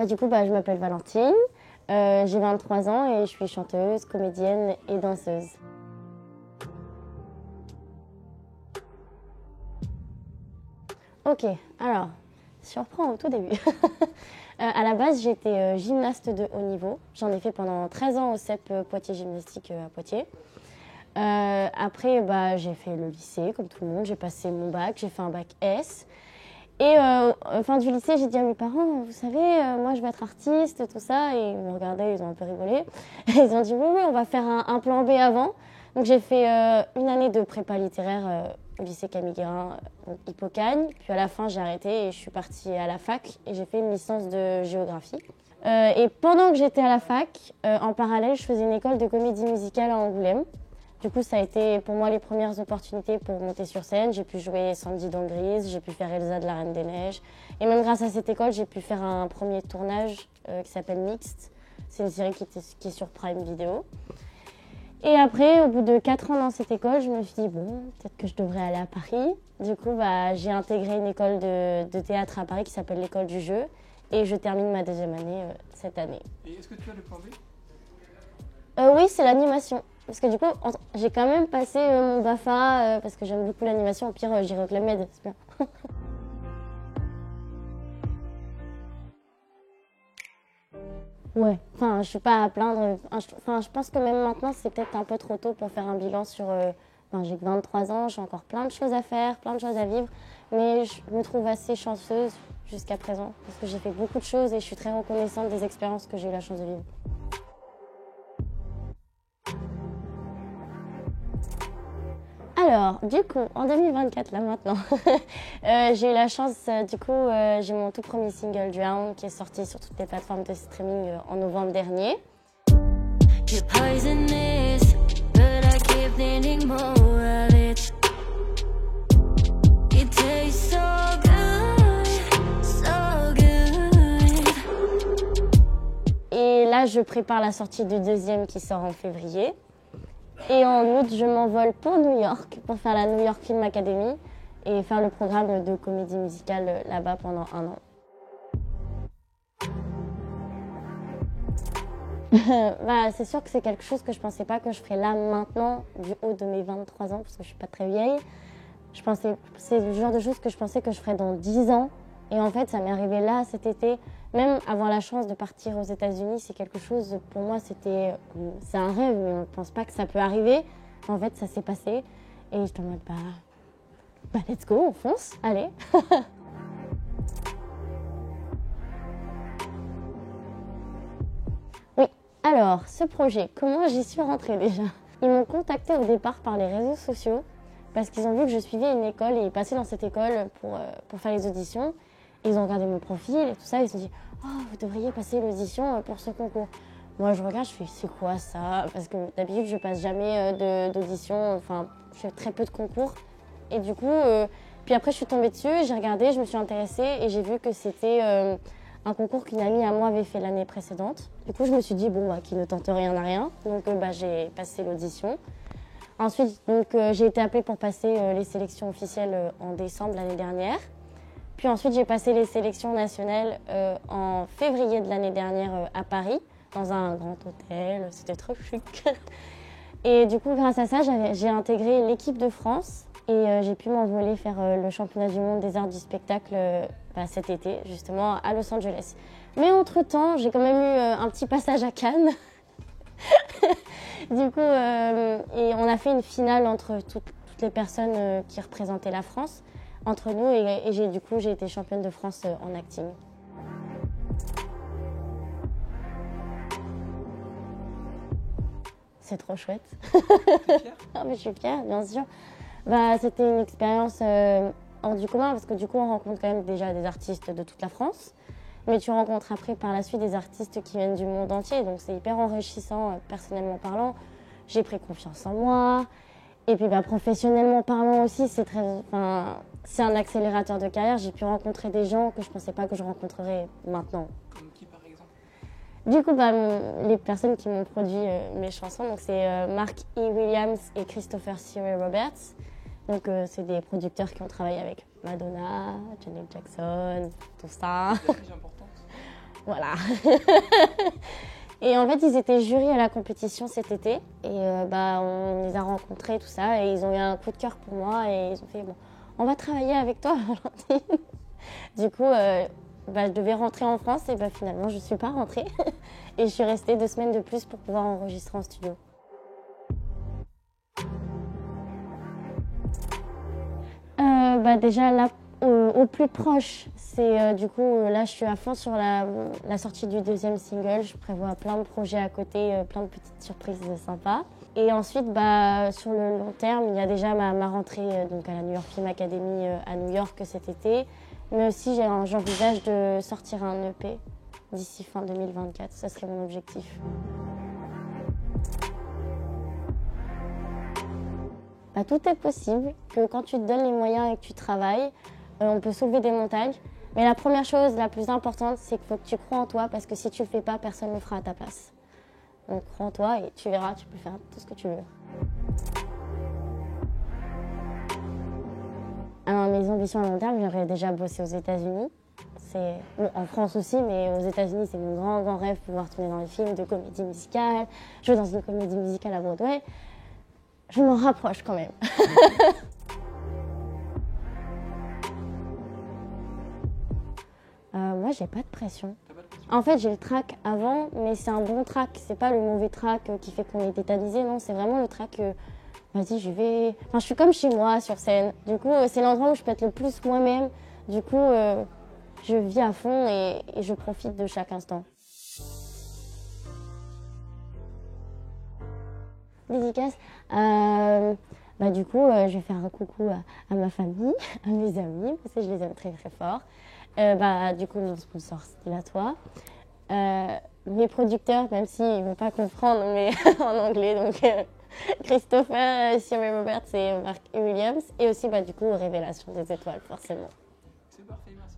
Du coup, je m'appelle Valentine, j'ai 23 ans et je suis chanteuse, comédienne et danseuse. Ok, alors, si on reprend au tout début. À la base, j'étais gymnaste de haut niveau. J'en ai fait pendant 13 ans au CEP Poitiers Gymnastique à Poitiers. Après, j'ai fait le lycée, comme tout le monde. J'ai passé mon bac, j'ai fait un bac S. Et fin du lycée, j'ai dit à mes parents, vous savez, moi je vais être artiste, tout ça. Et ils m'ont regardé, ils ont un peu rigolé. Ils ont dit, oui, on va faire un plan B avant. Donc j'ai fait une année de prépa littéraire au lycée Camille Guérin, Hippocagne. Puis à la fin, j'ai arrêté et je suis partie à la fac et j'ai fait une licence de géographie. Et pendant que j'étais à la fac, en parallèle, je faisais une école de comédie musicale à Angoulême. Du coup, ça a été pour moi les premières opportunités pour monter sur scène. J'ai pu jouer Sandy dans Grise, j'ai pu faire Elsa de la Reine des Neiges. Et même grâce à cette école, j'ai pu faire un premier tournage qui s'appelle Mixte. C'est une série qui est sur Prime Video. Et après, au bout de 4 ans dans cette école, je me suis dit, bon, peut-être que je devrais aller à Paris. Du coup, j'ai intégré une école de théâtre à Paris qui s'appelle l'École du Jeu. Et je termine ma deuxième année cette année. Et est-ce que tu as le plan B ? Oui, c'est l'animation. Parce que du coup, j'ai quand même passé mon BAFA parce que j'aime beaucoup l'animation. Au pire, j'irai au Club Med, c'est bien. Ouais, je suis pas à plaindre. Je pense que même maintenant, c'est peut-être un peu trop tôt pour faire un bilan sur... j'ai que 23 ans, j'ai encore plein de choses à faire, plein de choses à vivre. Mais je me trouve assez chanceuse jusqu'à présent parce que j'ai fait beaucoup de choses et je suis très reconnaissante des expériences que j'ai eu la chance de vivre. Alors, du coup, en 2024, là maintenant, j'ai eu la chance, j'ai mon tout premier single, Drown, qui est sorti sur toutes les plateformes de streaming en novembre dernier. Et là, je prépare la sortie du deuxième qui sort en février. Et en août, je m'envole pour New York, pour faire la New York Film Academy et faire le programme de comédie musicale là-bas pendant 1 an. C'est sûr que c'est quelque chose que je pensais pas que je ferais là maintenant, du haut de mes 23 ans, parce que je suis pas très vieille. C'est le genre de choses que je pensais que je ferais dans 10 ans. Et en fait, ça m'est arrivé là, cet été. Même avoir la chance de partir aux États-Unis, c'est quelque chose, pour moi, c'est un rêve, mais on ne pense pas que ça peut arriver. En fait, ça s'est passé. Et j'étais en mode, let's go, on fonce, allez. Oui, alors, ce projet, comment j'y suis rentrée déjà ? Ils m'ont contactée au départ par les réseaux sociaux parce qu'ils ont vu que je suivais une école et ils passaient dans cette école pour faire les auditions. Ils ont regardé mon profil et tout ça, ils se sont dit « Oh, vous devriez passer l'audition pour ce concours ». Moi, je regarde, je fais « C'est quoi ça ?» Parce que d'habitude, je passe jamais d'audition, je fais très peu de concours. Et du coup, puis après, je suis tombée dessus, j'ai regardé, je me suis intéressée et j'ai vu que c'était un concours qu'une amie à moi avait fait l'année précédente. Du coup, je me suis dit « Bon, qui ne tente rien n'a rien ». Donc, j'ai passé l'audition. Ensuite, j'ai été appelée pour passer les sélections officielles en décembre l'année dernière. Puis ensuite, j'ai passé les sélections nationales en février de l'année dernière à Paris, dans un grand hôtel. C'était trop chic. Et du coup, grâce à ça, j'ai intégré l'équipe de France et j'ai pu m'envoler faire le championnat du monde des arts du spectacle cet été, justement, à Los Angeles. Mais entre-temps, j'ai quand même eu un petit passage à Cannes. Du coup, et on a fait une finale entre toutes les personnes qui représentaient la France. Entre nous et j'ai été championne de France en acting. C'est trop chouette. T'es fière ? Ah, mais je suis fière, bien sûr. C'était une expérience hors du commun parce que du coup on rencontre quand même déjà des artistes de toute la France, mais tu rencontres après par la suite des artistes qui viennent du monde entier, donc c'est hyper enrichissant personnellement parlant. J'ai pris confiance en moi. Et puis professionnellement parlant aussi, c'est un accélérateur de carrière. J'ai pu rencontrer des gens que je ne pensais pas que je rencontrerais maintenant. Comme qui par exemple ? Du coup, les personnes qui m'ont produit mes chansons, donc c'est Mark E. Williams et Christopher Cyril Roberts. Donc c'est des producteurs qui ont travaillé avec Madonna, Janet Jackson, tout ça. C'est la plus importante. Voilà. Et en fait, ils étaient jurys à la compétition cet été. Et on les a rencontrés, tout ça. Et ils ont eu un coup de cœur pour moi. Et ils ont fait, bon, on va travailler avec toi, Valentine. Du coup, je devais rentrer en France. Et finalement, je ne suis pas rentrée. Et je suis restée 2 semaines de plus pour pouvoir enregistrer en studio. Déjà, là, au plus proche, c'est du coup, là, je suis à fond sur la sortie du 2e single. Je prévois plein de projets à côté, plein de petites surprises sympas. Et ensuite, sur le long terme, il y a déjà ma rentrée donc à la New York Film Academy à New York cet été. Mais aussi, j'envisage de sortir un EP d'ici fin 2024. Ça serait mon objectif. Tout est possible, que quand tu te donnes les moyens et que tu travailles, on peut soulever des montagnes. Mais la première chose, la plus importante, c'est qu'il faut que tu crois en toi, parce que si tu le fais pas, personne ne le fera à ta place. Donc crois en toi et tu verras, tu peux faire tout ce que tu veux. Alors mes ambitions à long terme, j'aimerais déjà bosser aux États-Unis. En France aussi, mais aux États-Unis, c'est mon grand rêve, pouvoir tourner dans les films de comédie musicale, jouer dans une comédie musicale à Broadway. Je m'en rapproche quand même. Moi, j'ai pas de pression. En fait, j'ai le trac avant, mais c'est un bon trac. C'est pas le mauvais trac qui fait qu'on est tétanisé. Non, c'est vraiment le trac. Vas-y, je vais. Enfin, je suis comme chez moi sur scène. Du coup, c'est l'endroit où je peux être le plus moi-même. Du coup, je vis à fond et je profite de chaque instant. Dédicace. Du coup, je vais faire un coucou à ma famille, à mes amis, parce que je les aime très très fort. Du coup, mon sponsor, c'est la toi. Mes producteurs, même s'ils ne vont pas comprendre, mais en anglais, donc Christopher, Sierra Robert et Mark Williams. Et aussi, du coup, Révélation des étoiles, forcément. C'est parfait, merci.